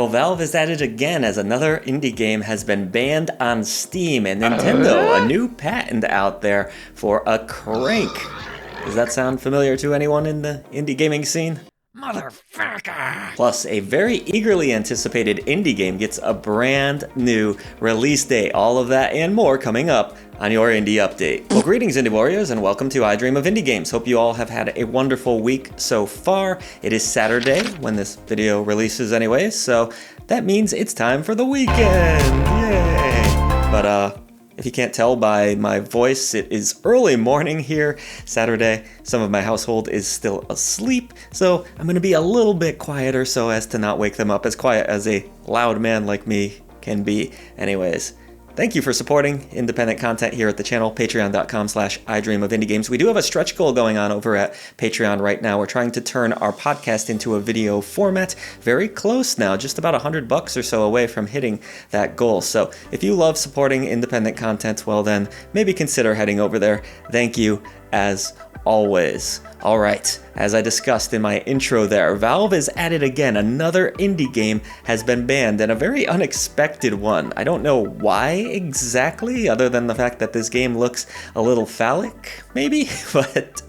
Well, Valve is at it again as another indie game has been banned on Steam, and Nintendo, a new patent out there for a crank. Does that sound familiar to anyone in the indie gaming scene? Motherfucker! Plus, a very eagerly anticipated indie game gets a brand new release date. All of that and more coming up on your Indie Update. Well, greetings, Indie Warriors, and welcome to I Dream of Indie Games. Hope you all have had a wonderful week so far. It is Saturday when this video releases anyway, so that means it's time for the weekend. Yay! But, if you can't tell by my voice, it is early morning here, Saturday. Some of my household is still asleep, so I'm going to be a little bit quieter so as to not wake them up, as quiet as a loud man like me can be. Anyways, thank you for supporting independent content here at the channel, patreon.com/idreamofindiegames. We do have a stretch goal going on over at Patreon right now. We're trying to turn our podcast into a video format. Very close now, just about $100 or so away from hitting that goal. So if you love supporting independent content, well then, maybe consider heading over there. Thank you as always. All right, as I discussed in my intro there, Valve is at it again. Another indie game has been banned, and a very unexpected one. I don't know why exactly, other than the fact that this game looks a little phallic, maybe, but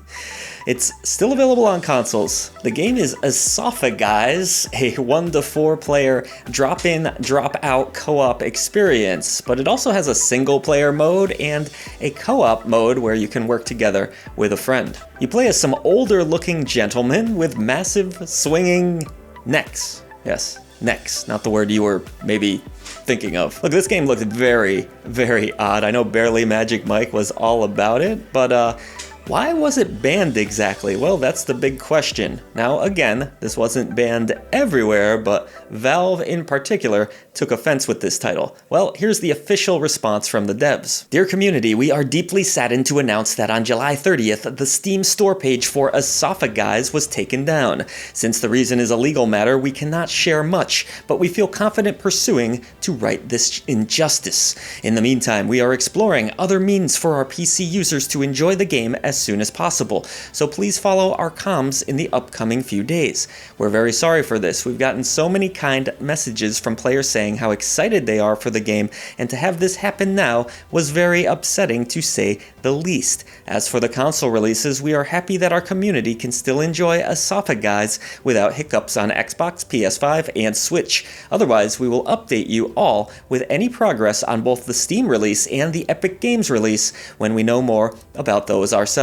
it's still available on consoles. The game is Esophagize, a 1 to 4 player drop-in, drop-out co-op experience, but it also has a single-player mode and a co-op mode where you can work together with a friend. You play as some older-looking gentlemen with massive swinging necks. Yes, necks, not the word you were maybe thinking of. Look, this game looked very, very odd. I know Barely Magic Mike was all about it, but why was it banned exactly? Well, that's the big question. Now, again, this wasn't banned everywhere, but Valve in particular took offense with this title. Well, here's the official response from the devs. Dear community, we are deeply saddened to announce that on July 30th, the Steam store page for Esophagize was taken down. Since the reason is a legal matter, we cannot share much, but we feel confident pursuing to right this injustice. In the meantime, we are exploring other means for our PC users to enjoy the game as soon as possible, so please follow our comms in the upcoming few days. We're very sorry for this. We've gotten so many kind messages from players saying how excited they are for the game, and to have this happen now was very upsetting to say the least. As for the console releases, we are happy that our community can still enjoy Esophagize without hiccups on Xbox, PS5, and Switch. Otherwise, we will update you all with any progress on both the Steam release and the Epic Games release when we know more about those ourselves.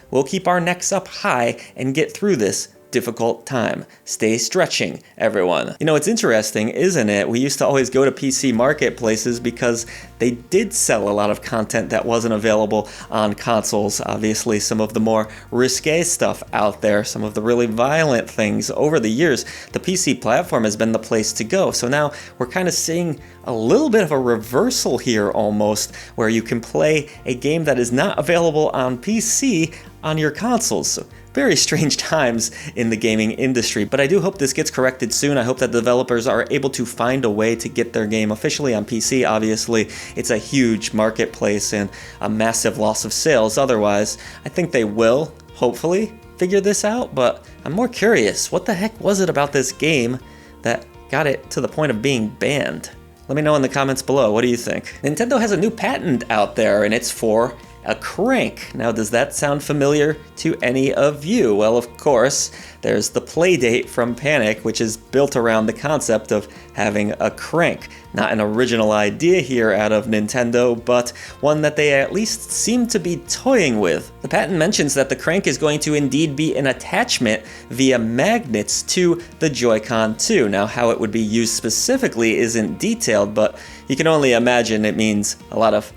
We'll keep our necks up high and get through this difficult time. Stay stretching, everyone. You know, it's interesting, isn't it? We used to always go to PC marketplaces because they did sell a lot of content that wasn't available on consoles. Obviously, some of the more risque stuff out there, some of the really violent things. Over the years, the PC platform has been the place to go. So now we're kind of seeing a little bit of a reversal here almost, where you can play a game that is not available on PC on your consoles. So very strange times in the gaming industry, but I do hope this gets corrected soon. I hope that developers are able to find a way to get their game officially on PC. Obviously, it's a huge marketplace and a massive loss of sales. Otherwise, I think they will, hopefully, figure this out, but I'm more curious. What the heck was it about this game that got it to the point of being banned? Let me know in the comments below. What do you think? Nintendo has a new patent out there, and it's for a crank. Now, does that sound familiar to any of you? Well, of course, there's the Playdate from Panic, which is built around the concept of having a crank. Not an original idea here out of Nintendo, but one that they at least seem to be toying with. The patent mentions that the crank is going to indeed be an attachment via magnets to the Joy-Con 2. Now, how it would be used specifically isn't detailed, but you can only imagine it means a lot of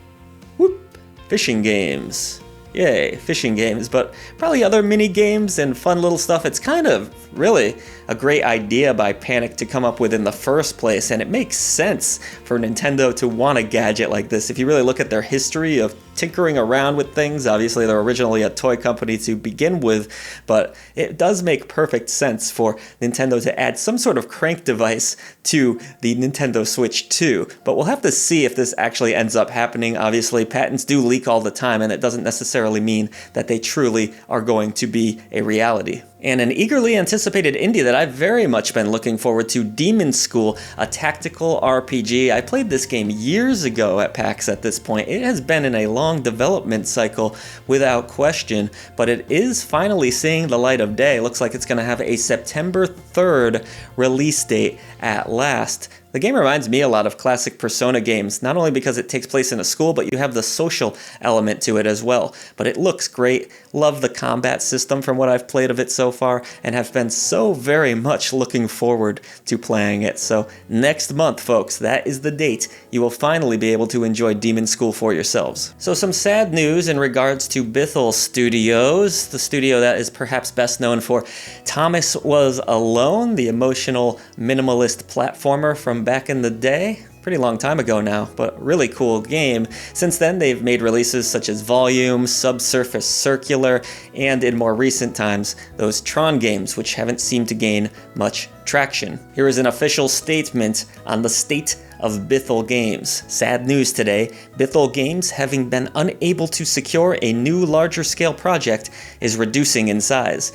fishing games. Yay, fishing games, but probably other mini games and fun little stuff. It's kind of really a great idea by Panic to come up with in the first place, and it makes sense for Nintendo to want a gadget like this. If you really look at their history of tinkering around with things, obviously they're originally a toy company to begin with, but it does make perfect sense for Nintendo to add some sort of crank device to the Nintendo Switch 2. But we'll have to see if this actually ends up happening. Obviously, patents do leak all the time, and it doesn't necessarily mean that they truly are going to be a reality. And an eagerly anticipated indie that I've very much been looking forward to, Demon School, a tactical RPG. I played this game years ago at PAX at this point. It has been in a long development cycle without question, but it is finally seeing the light of day. Looks like it's going to have a September 3rd release date at last. The game reminds me a lot of classic Persona games, not only because it takes place in a school, but you have the social element to it as well. But it looks great. Love the combat system from what I've played of it so far, and have been so very much looking forward to playing it. So next month, folks, that is the date. You will finally be able to enjoy Demon School for yourselves. So some sad news in regards to Bithell Studios, the studio that is perhaps best known for Thomas Was Alone, the emotional minimalist platformer from back in the day. Pretty long time ago now, but really cool game. Since then, they've made releases such as Volume, Subsurface Circular, and in more recent times, those Tron games, which haven't seemed to gain much traction. Here is an official statement on the state of Bithell Games. Sad news today. Bithell Games, having been unable to secure a new larger scale project, is reducing in size.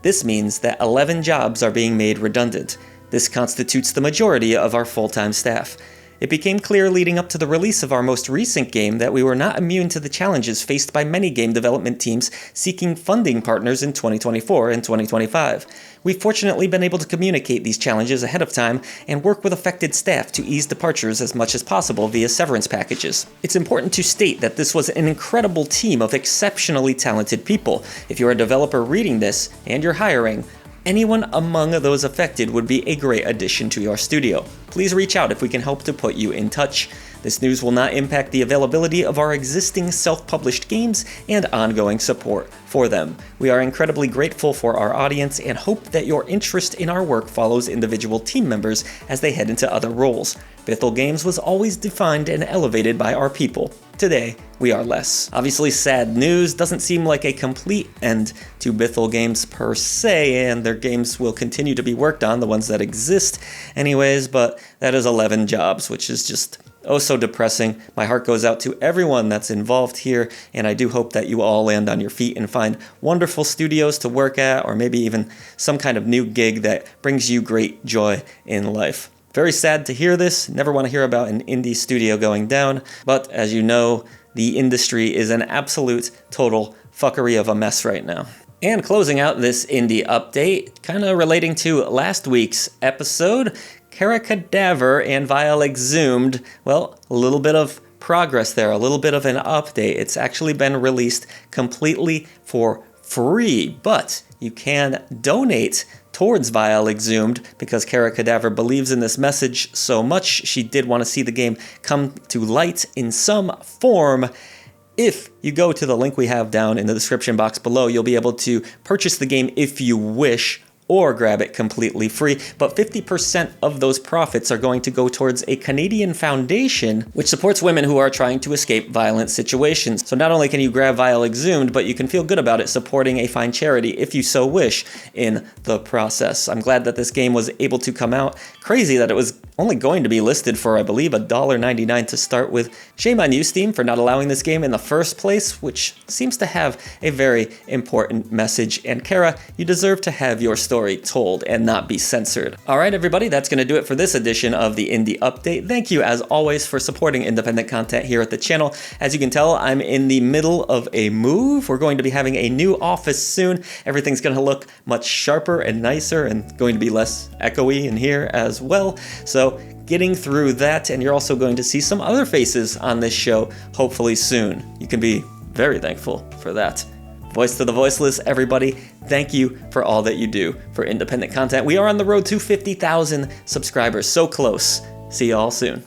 This means that 11 jobs are being made redundant. This constitutes the majority of our full-time staff. It became clear leading up to the release of our most recent game that we were not immune to the challenges faced by many game development teams seeking funding partners in 2024 and 2025. We've fortunately been able to communicate these challenges ahead of time and work with affected staff to ease departures as much as possible via severance packages. It's important to state that this was an incredible team of exceptionally talented people. If you're a developer reading this and you're hiring, anyone among those affected would be a great addition to your studio. Please reach out if we can help to put you in touch. This news will not impact the availability of our existing self-published games and ongoing support for them. We are incredibly grateful for our audience and hope that your interest in our work follows individual team members as they head into other roles. Bithell Games was always defined and elevated by our people. Today, we are less. Obviously, sad news. Doesn't seem like a complete end to Bithell Games per se, and their games will continue to be worked on, the ones that exist anyways, but that is 11 jobs, which is just oh so depressing. My heart goes out to everyone that's involved here, and I do hope that you all land on your feet and find wonderful studios to work at, or maybe even some kind of new gig that brings you great joy in life. Very sad to hear this. Never want to hear about an indie studio going down, but as you know, the industry is an absolute total fuckery of a mess right now. And closing out this indie update, kind of relating to last week's episode, Kara Cadaver and Vile Exhumed, well, a little bit of progress there, a little bit of an update. It's actually been released completely for free, but you can donate towards Vile Exhumed because Kara Cadaver believes in this message so much. She did want to see the game come to light in some form. If you go to the link we have down in the description box below, you'll be able to purchase the game if you wish, or grab it completely free, but 50% of those profits are going to go towards a Canadian foundation which supports women who are trying to escape violent situations. So not only can you grab Vile Exhumed, but you can feel good about it supporting a fine charity if you so wish in the process. I'm glad that this game was able to come out. Crazy that it was only going to be listed for, I believe, $1.99 to start with. Shame on you, Steam, for not allowing this game in the first place, which seems to have a very important message. And Kara, you deserve to have your story told and not be censored. All right, everybody, that's going to do it for this edition of the Indie Update. Thank you, as always, for supporting independent content here at the channel. As you can tell, I'm in the middle of a move. We're going to be having a new office soon. Everything's going to look much sharper and nicer and going to be less echoey in here as well. So getting through that, and you're also going to see some other faces on this show, hopefully soon. You can be very thankful for that. Voice to the voiceless, everybody, thank you for all that you do for independent content. We are on the road to 50,000 subscribers, so close. See you all soon.